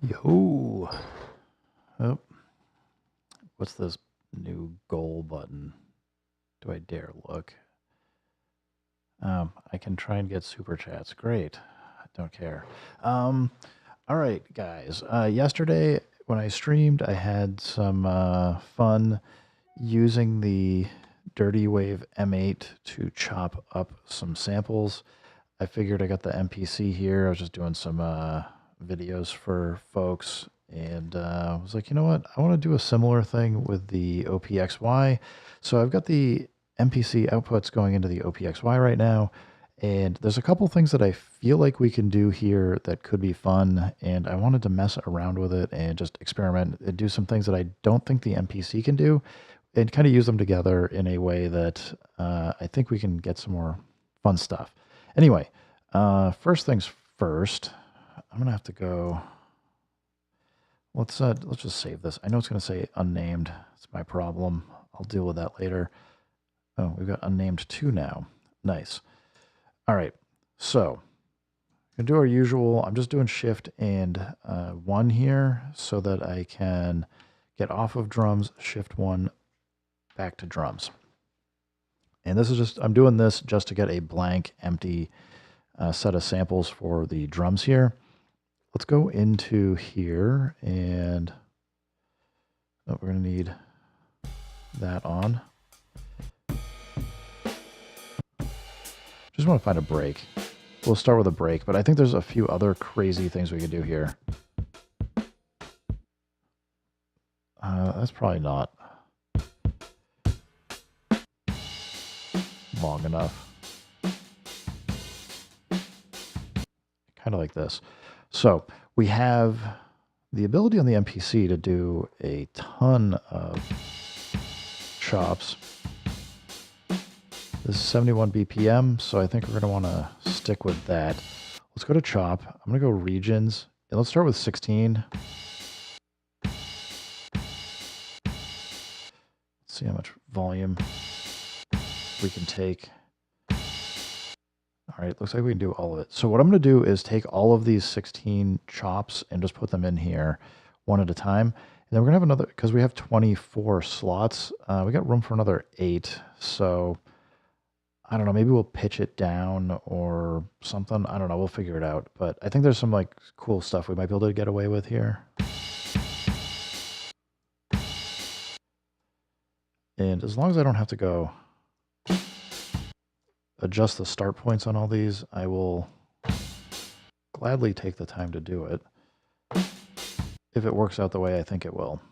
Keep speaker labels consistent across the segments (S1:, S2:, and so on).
S1: Yo. Oh, what's this new goal button? Do I dare look? I can try and get super chats. Great. I don't care. Um, all right, guys. Yesterday when I streamed, I had some fun using the Dirty Wave M8 to chop up some samples. I figured I got the MPC here. I was just doing some videos for folks, and I was like, you know what? I want to do a similar thing with the OPXY. So I've got the MPC outputs going into the OPXY right now, and there's a couple things that I feel like we can do here that could be fun, and I wanted to mess around with it and just experiment and do some things that I don't think the MPC can do, and kind of use them together in a way that I think we can get some more fun stuff. Anyway, first things first, I'm gonna have to go. Let's just save this. I know it's gonna say unnamed. It's my problem. I'll deal with that later. Oh, we've got unnamed 2 now. Nice. All right. So we're gonna do our usual. I'm just doing Shift and 1 here so that I can get off of drums. Shift 1 back to drums. And this is just, I'm doing this just to get a blank, empty set of samples for the drums here. Let's go into here and we're going to need that on. Just want to find a break. We'll start with a break, but I think there's a few other crazy things we could do here. That's probably not long enough. Kind of like this. So we have the ability on the MPC to do a ton of chops. This is 71 BPM, so I think we're going to want to stick with that. Let's go to chop. I'm going to go regions, and let's start with 16. Let's see how much volume we can take. All right, looks like we can do all of it. So what I'm going to do is take all of these 16 chops and just put them in here one at a time. And then we're going to have another, because we have 24 slots, we got room for another 8. So I don't know, maybe we'll pitch it down or something. I don't know, we'll figure it out. But I think there's some like cool stuff we might be able to get away with here. And as long as I don't have to go adjust the start points on all these, I will gladly take the time to do it if it works out the way I think it will.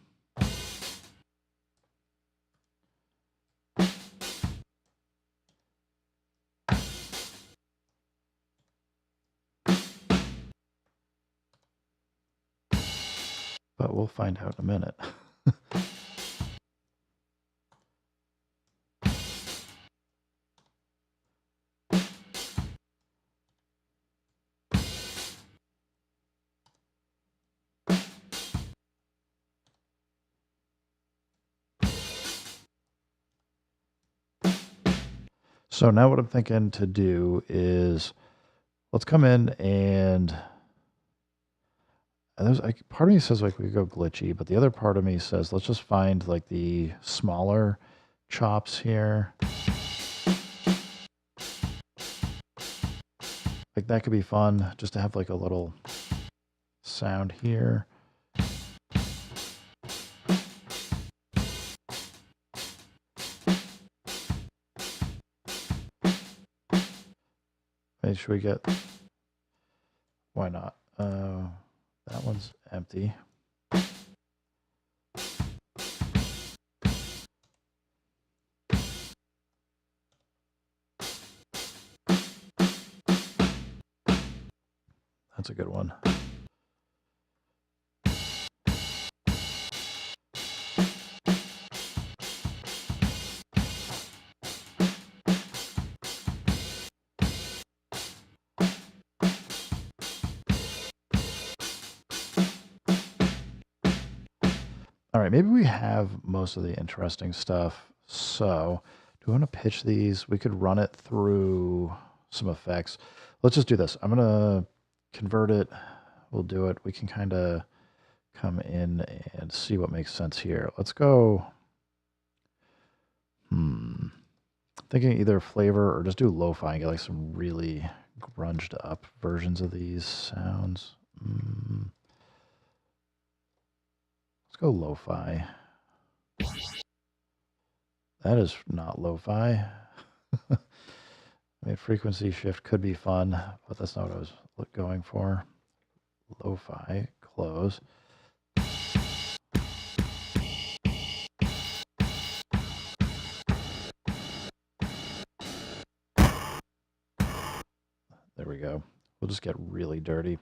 S1: But we'll find out in a minute. So now what I'm thinking to do is let's come in and there's like part of me says like we could go glitchy, but the other part of me says let's just find like the smaller chops here. Like that could be fun just to have like a little sound here. Make sure we get, why not? That one's empty. That's a good one. All right, maybe we have most of the interesting stuff. So do we want to pitch these? We could run it through some effects. Let's just do this. I'm going to convert it. We'll do it. We can kind of come in and see what makes sense here. Let's go. Thinking either flavor or just do lo-fi and get like some really grunged up versions of these sounds. Let's go lo-fi. That is not lo-fi. I mean, frequency shift could be fun, but that's not what I was going for. Lo-fi, close. There we go. We'll just get really dirty.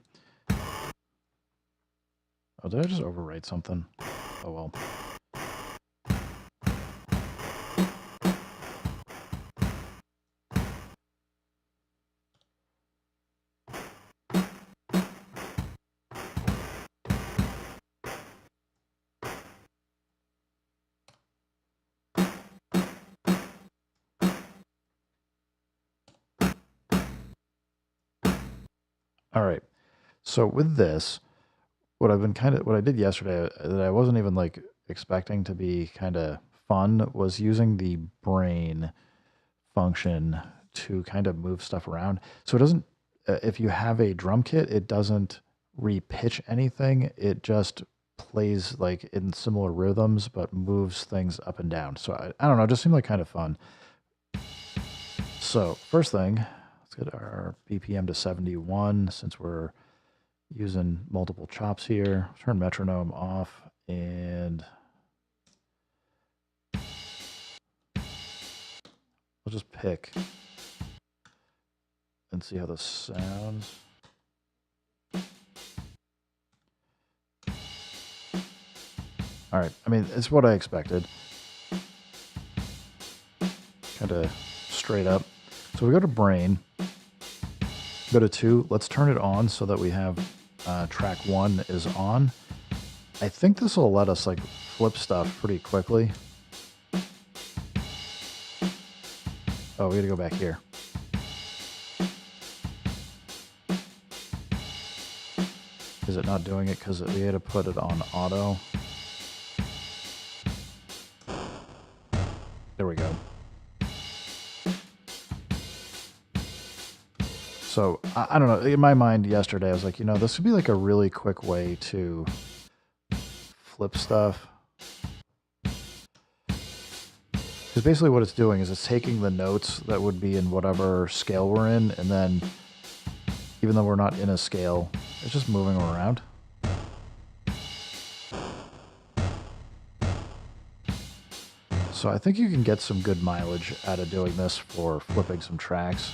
S1: Oh, did I just overwrite something? Oh, well. All right. So with this, what I did yesterday that I wasn't even like expecting to be kind of fun was using the brain function to kind of move stuff around. So it doesn't, if you have a drum kit, it doesn't repitch anything. It just plays like in similar rhythms, but moves things up and down. So I don't know, it just seemed like kind of fun. So first thing, let's get our BPM to 71 since we're using multiple chops here. Turn metronome off and we'll just pick and see how this sounds. All right, I mean, it's what I expected. Kind of straight up. So we go to brain, go to 2, let's turn it on so that we have track 1 is on. I think this will let us like flip stuff pretty quickly. Oh, we gotta go back here. Is it not doing it because we had to put it on auto? There we go. So I don't know, in my mind yesterday, I was like, you know, this would be like a really quick way to flip stuff. Because basically what it's doing is it's taking the notes that would be in whatever scale we're in, and then even though we're not in a scale, it's just moving them around. So I think you can get some good mileage out of doing this for flipping some tracks.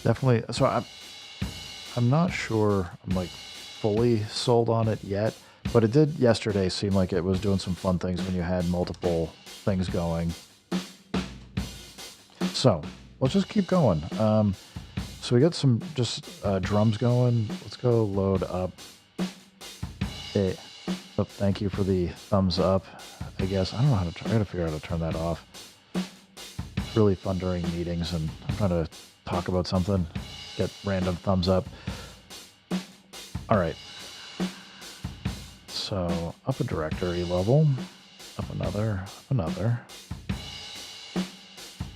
S1: Definitely. So I'm not sure I'm like fully sold on it yet, but it did yesterday seem like it was doing some fun things when you had multiple things going. So let's just keep going. So we got some just drums going. Let's go load up. Hey, oh, thank you for the thumbs up. I guess I don't know how to. I gotta figure out how to turn that off. It's really fun during meetings, and I'm trying to talk about something, get random thumbs up. All right. So up a directory level, up another, up another.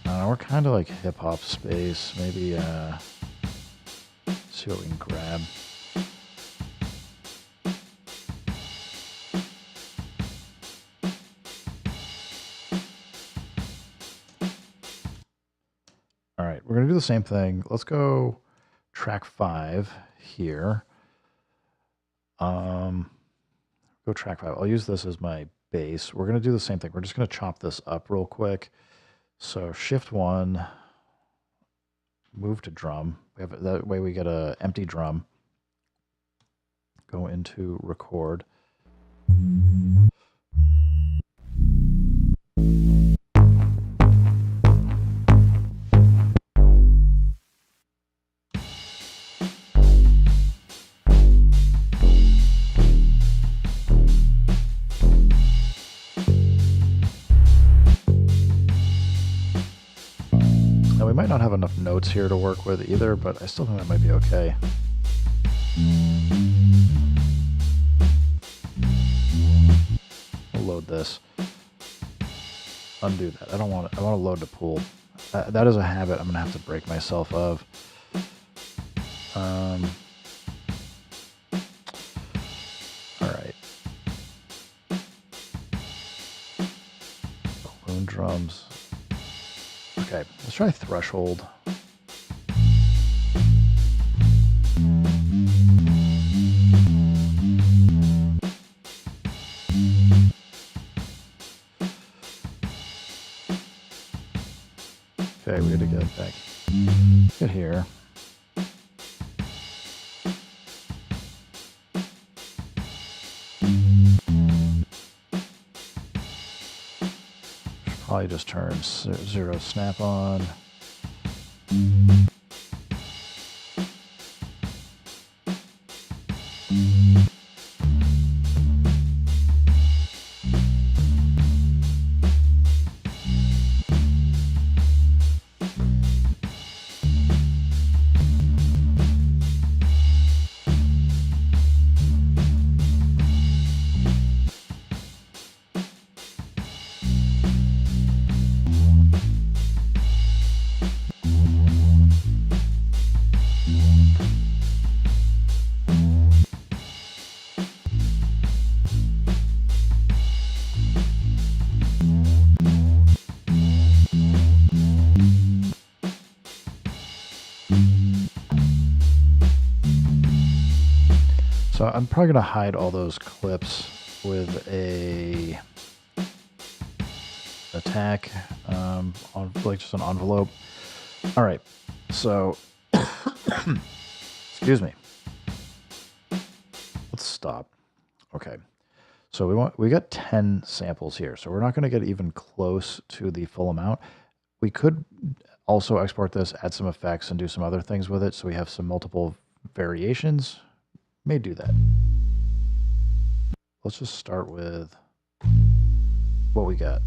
S1: We're kind of like hip hop space. Maybe see what we can grab. All right, we're gonna do the same thing. Let's go track 5 here. Go track 5. I'll use this as my base. We're gonna do the same thing. We're just gonna chop this up real quick. So shift 1, move to drum. That way we get a empty drum. Go into record. might not have enough notes here to work with either, but I still think that might be okay. I'll load this. Undo that. I don't want it. I want to load the pool. That is a habit I'm going to have to break myself of. All right. Balloon drums. Okay, let's try threshold. Okay, we got to get back. Get here. Probably just turn 0 snap on. So I'm probably going to hide all those clips with a attack on like just an envelope. All right, so excuse me. Let's stop. Okay, so we got 10 samples here, so we're not going to get even close to the full amount. We could also export this, add some effects, and do some other things with it, so we have some multiple variations. May do that. Let's just start with what we got.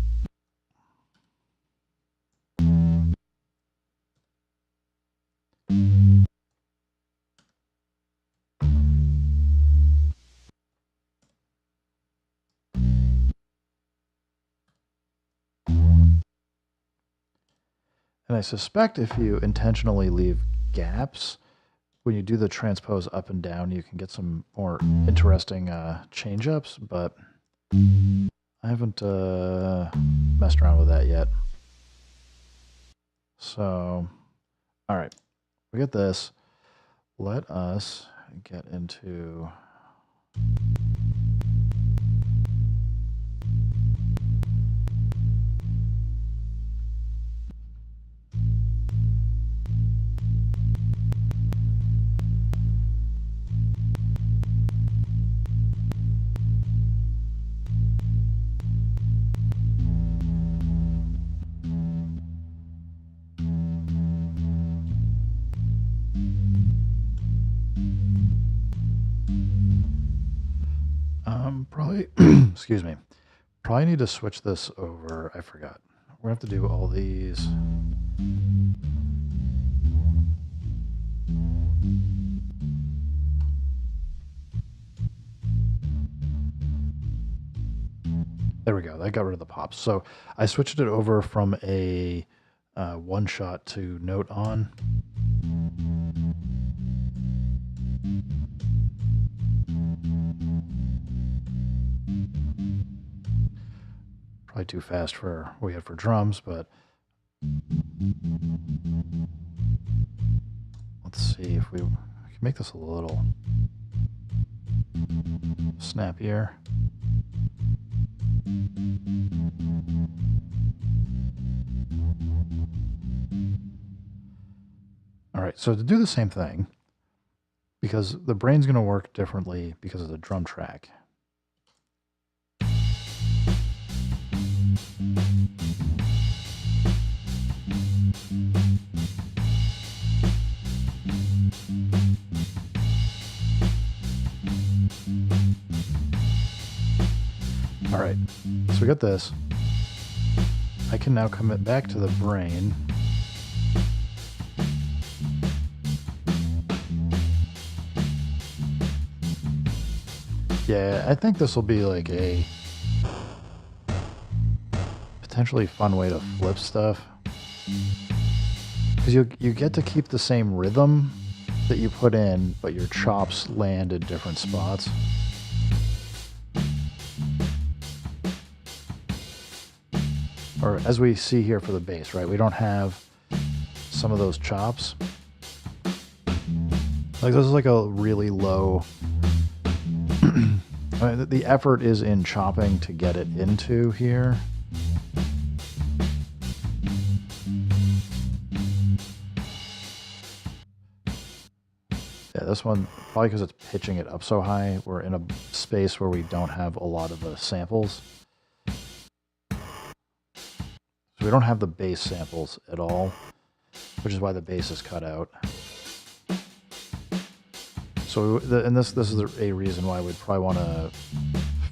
S1: And I suspect if you intentionally leave gaps, when you do the transpose up and down, you can get some more interesting change-ups, but I haven't messed around with that yet. So, all right, we got this. Let us get into... Probably, excuse me, probably need to switch this over. I forgot. We're going to have to do all these. There we go. That got rid of the pops. So I switched it over from a one shot to note on. Probably too fast for what we had for drums, but let's see if we can make this a little snappier. All right, so to do the same thing, because the brain's going to work differently because of the drum track. All right, so we got this. I can now commit back to the brain Yeah, I think this will be like a potentially fun way to flip stuff. Because you get to keep the same rhythm that you put in, but your chops land in different spots. Or as we see here for the bass, right? We don't have some of those chops. Like this is like a really low... I mean, the effort is in chopping to get it into here. Yeah, this one, probably because it's pitching it up so high, we're in a space where we don't have a lot of the samples. So we don't have the bass samples at all, which is why the bass is cut out. So, and this is a reason why we'd probably want to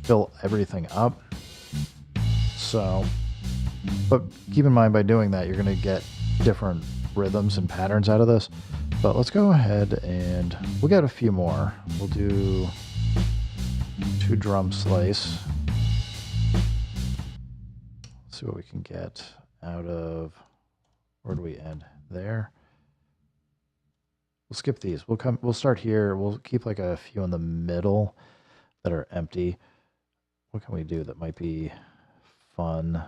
S1: fill everything up. So, but keep in mind by doing that, you're going to get different rhythms and patterns out of this. But let's go ahead and we'll get a few more. We'll do 2 drum slice. Let's see what we can get out of, where do we end? There. We'll skip these. We'll start here. We'll keep like a few in the middle that are empty. What can we do that might be fun?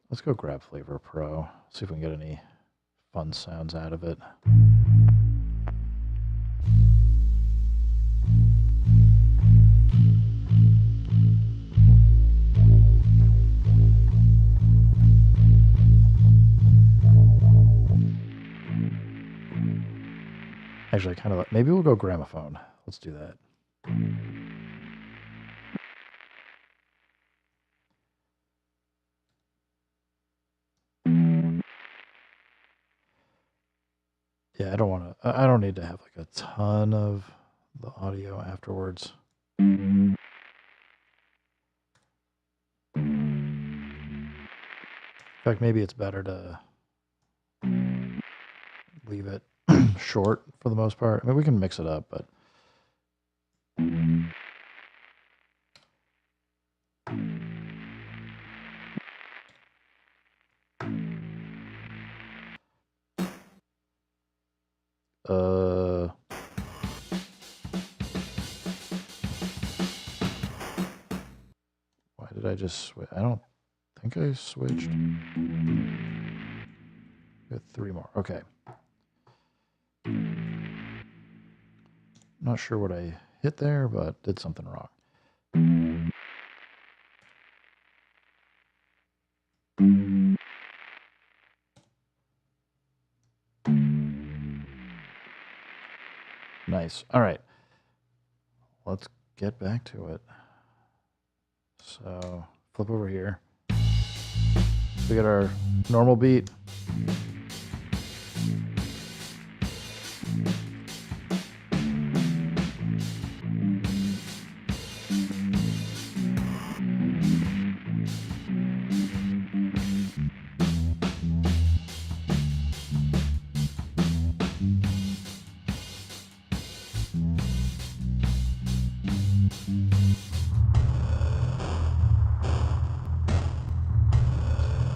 S1: Let's go grab Flavor Pro. See if we can get any fun sounds out of it. Actually, kind of, maybe we'll go gramophone. Let's do that. Yeah, I don't need to have like a ton of the audio afterwards. In fact, maybe it's better to leave it short for the most part. I mean, we can mix it up, but why did I just switch? I don't think I switched. Got 3 more. Okay. Not sure what I hit there, but did something wrong. Nice. All right. Let's get back to it. So flip over here. We got our normal beat.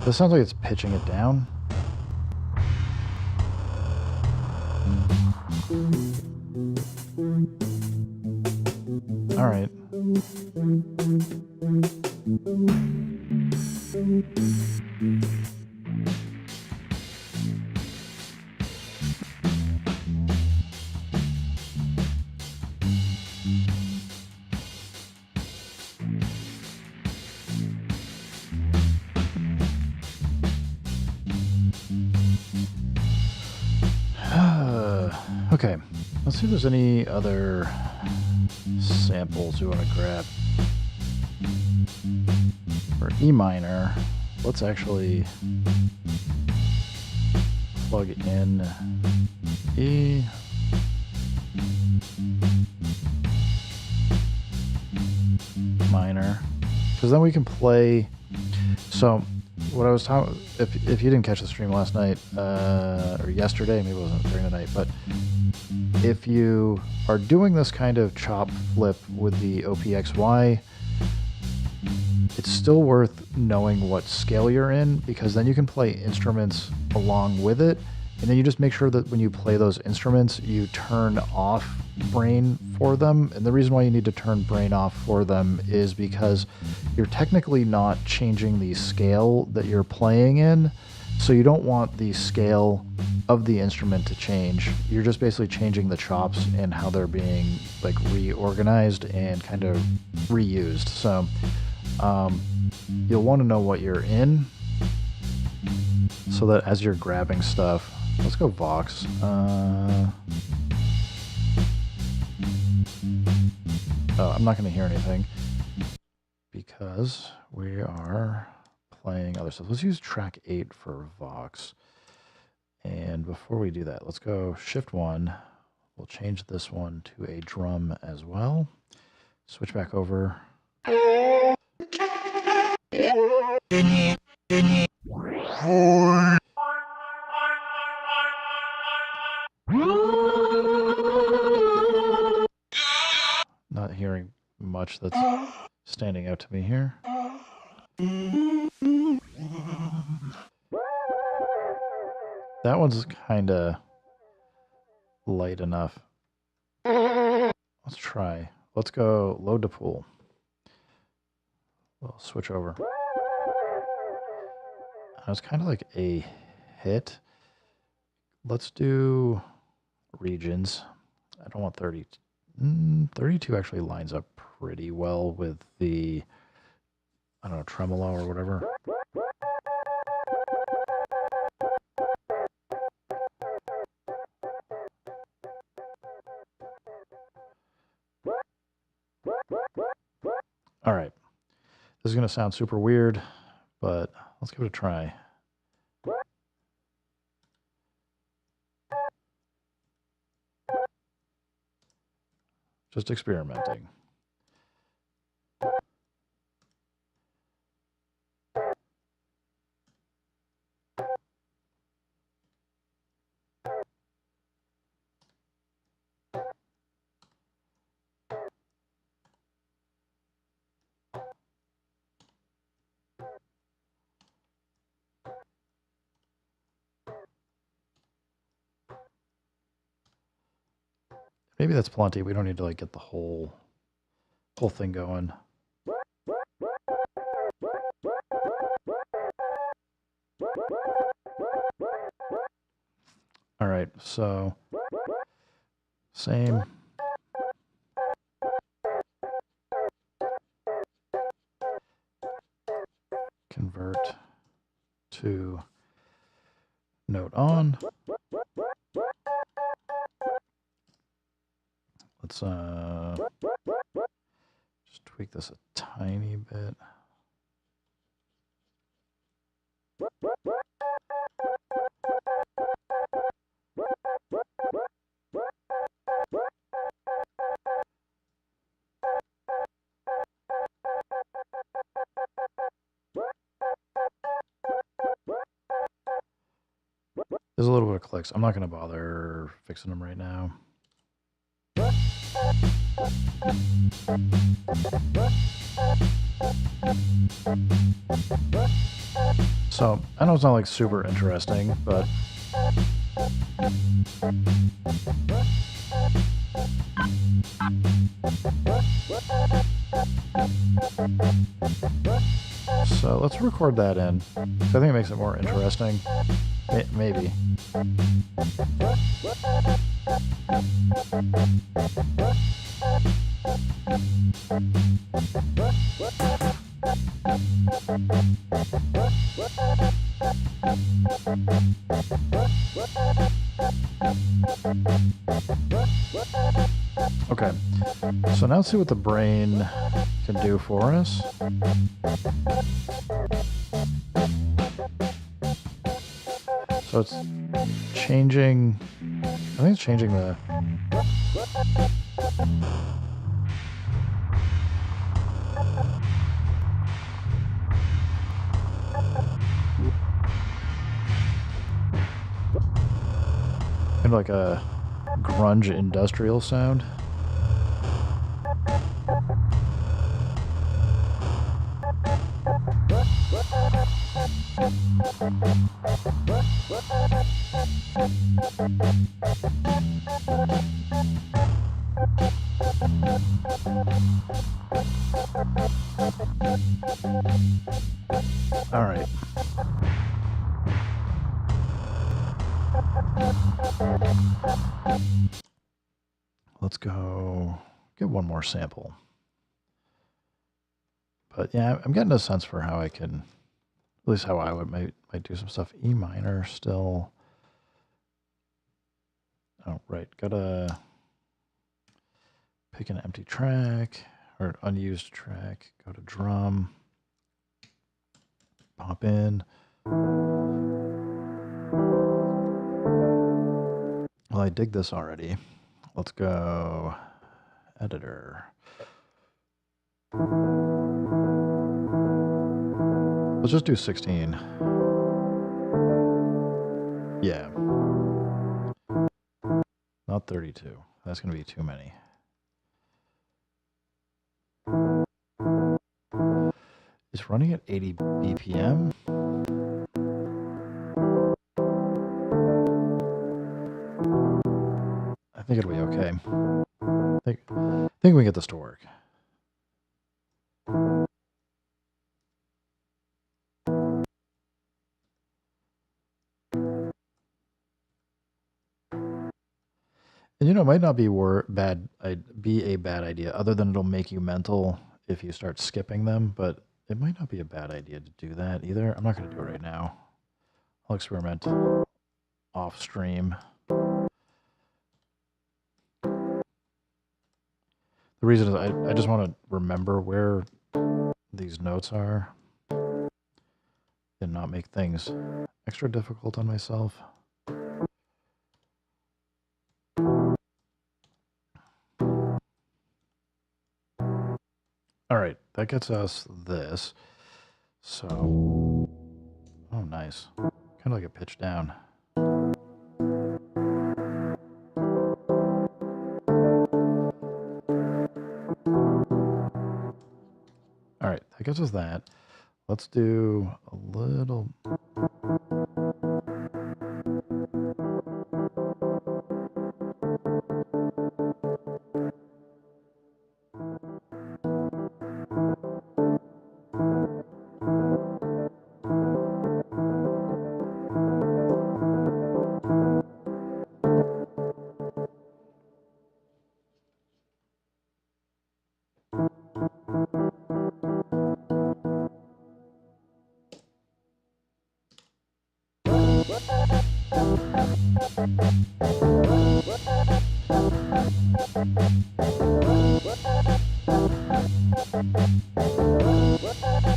S1: This sounds like it's pitching it down. All right. Okay, let's see if there's any other samples we want to grab. For E minor, let's actually plug in E. Minor, because then we can play. So what I was talking, if you didn't catch the stream last night, or yesterday, maybe it wasn't during the night, but if you are doing this kind of chop flip with the OPXY, it's still worth knowing what scale you're in, because then you can play instruments along with it, and then you just make sure that when you play those instruments, you turn off brain for them. And the reason why you need to turn brain off for them is because you're technically not changing the scale that you're playing in, so you don't want the scale of the instrument to change. You're just basically changing the chops and how they're being like reorganized and kind of reused. So you'll want to know what you're in, so that as you're grabbing stuff, let's go Vox. Oh, I'm not going to hear anything because we are playing other stuff. Let's use track 8 for Vox. And before we do that, let's go Shift 1. We'll change this one to a drum as well. Switch back over. Not hearing much that's standing out to me here. That one's kind of light enough. Let's try. Let's go load to pool. We'll switch over. It's kind of like a hit. Let's do regions. I don't want 30. 32 actually lines up pretty well with the, I don't know, tremolo or whatever. All right. This is going to sound super weird, but let's give it a try. Just experimenting. Maybe that's plenty. We don't need to like get the whole thing going. All right, so same. Convert to note on. Let's just tweak this a tiny bit. There's a little bit of clicks. I'm not going to bother fixing them right now. So, I know it's not like super interesting, but so let's record that in. I think it makes it more interesting. Maybe. Okay, so now let's see what the brain can do for us. So it's changing, I think it's changing the... Kind of like a grunge industrial sound. All right. Let's go get one more sample. But yeah, I'm getting a sense for how I can, at least how I might do some stuff. E minor still. Oh, right. Gotta pick an empty track or unused track. Go to drum. Pop in. Well, I dig this already. Let's go editor. Let's just do 16. Yeah. Not 32. That's going to be too many. It's running at 80 BPM. I think it'll be okay. I think we can get this to work. And you know, it might not be a bad idea, other than it'll make you mental if you start skipping them, but it might not be a bad idea to do that either. I'm not going to do it right now. I'll experiment off stream. The reason is I just want to remember where these notes are and not make things extra difficult on myself. All right, that gets us this. So, oh, nice. Kind of like a pitch down. All right, that gets us that. Let's do a little.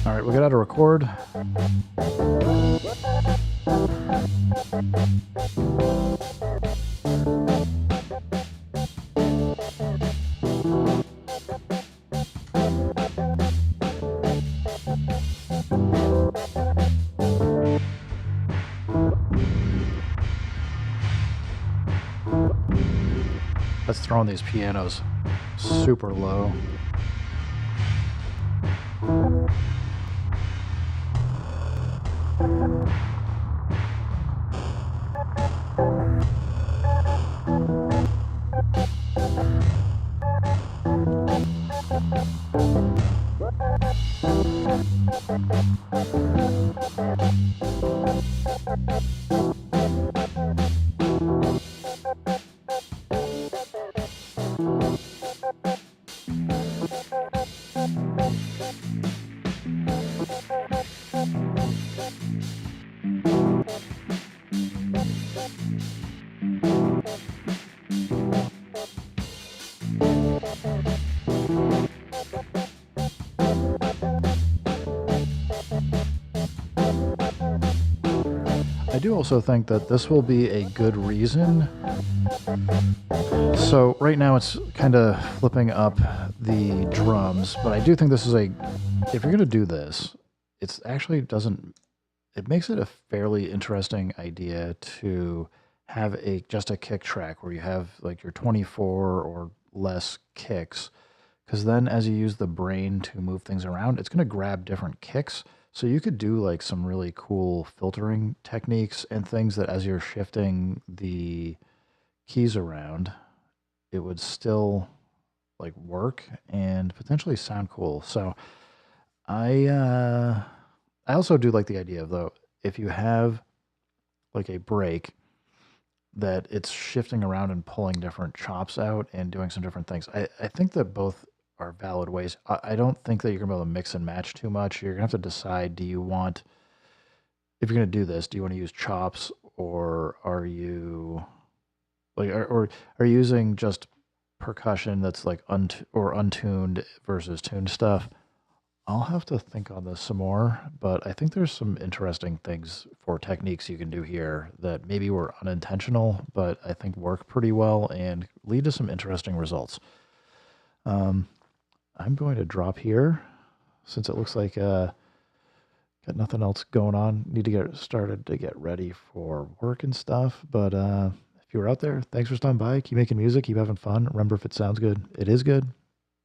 S1: All right, we'll get out of record. That's throwing these pianos super low. I do also think that this will be a good reason. So right now it's kind of flipping up the drums, but I do think this is if you're going to do this, it makes it a fairly interesting idea to have a just a kick track where you have like your 24 or less kicks, because then as you use the brain to move things around, it's going to grab different kicks. So you could do like some really cool filtering techniques and things that as you're shifting the keys around, it would still like work and potentially sound cool. So I uh I also do like the idea of though, if you have like a break that it's shifting around and pulling different chops out and doing some different things. I think that both are valid ways. I don't think that you're gonna be able to mix and match too much. You're gonna have to decide, do you want, if you're gonna do this, do you want to use chops, or are you like, or are you using just percussion that's like or untuned versus tuned stuff? I'll have to think on this some more, but I think there's some interesting things for techniques you can do here that maybe were unintentional, but I think work pretty well and lead to some interesting results. Um, I'm going to drop here since it looks like got nothing else going on. Need to get started to get ready for work and stuff. But if you were out there, thanks for stopping by. Keep making music, keep having fun. Remember, if it sounds good, it is good.